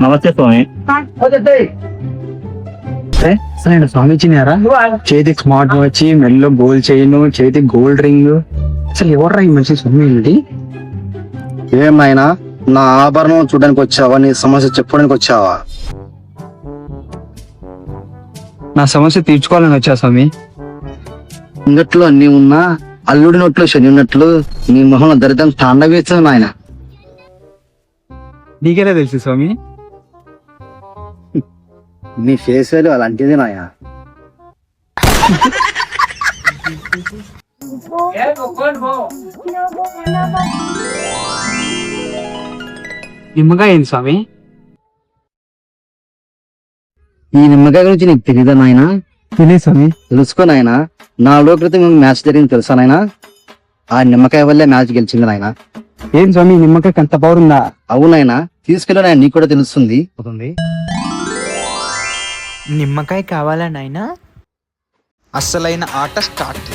నమస్తే స్వామి. సరే స్వామి ఇచ్చినారా? చేతికి స్మార్ట్ వాచ్, మెల్లో గోల్డ్ చైన్, చేతికి గోల్డ్ రింగ్. అసలు ఎవర్రా ఈ మనిషి స్వామి ఏంటి? ఏమైనా నా ఆభరణం చూడడానికి వచ్చావా? నీ సమస్య చెప్పడానికి వచ్చావా? నా సమస్య తీర్చుకోవాలని వచ్చా స్వామి. ఇంగట్లో అన్ని ఉన్నా అల్లుడి నోట్లో శని ఉన్నట్లు నీ మొహంలో దరిద్రం తాండవేస్తుంది నాయన. నీకెలా తెలుసు స్వామి? నీ ఫేస్ వాల్యూ అలాంటిది నాయన. నిమ్మగా ఏంది స్వామి? ఈ నిమ్మకాయ గురించి నీకు తెలీదా నాయన? తెలియదు స్వామి. తెలుసుకో నాయన. 4 రోజుల క్రితం మ్యాచ్ జరిగింది తెలుసా నాయన? ఆ నిమ్మకాయ వల్లే మ్యాచ్ గెలిచింది నాయన. ఏం స్వామి నిమ్మకాయ అంత పవర్ ఉందా? అవునాయన, తీసుకెళ్ళి నాయన, నీకు కూడా తెలుస్తుంది. నిమ్మకాయ కావాలా నాయనా? అస్సలైన ఆట స్టార్ట్.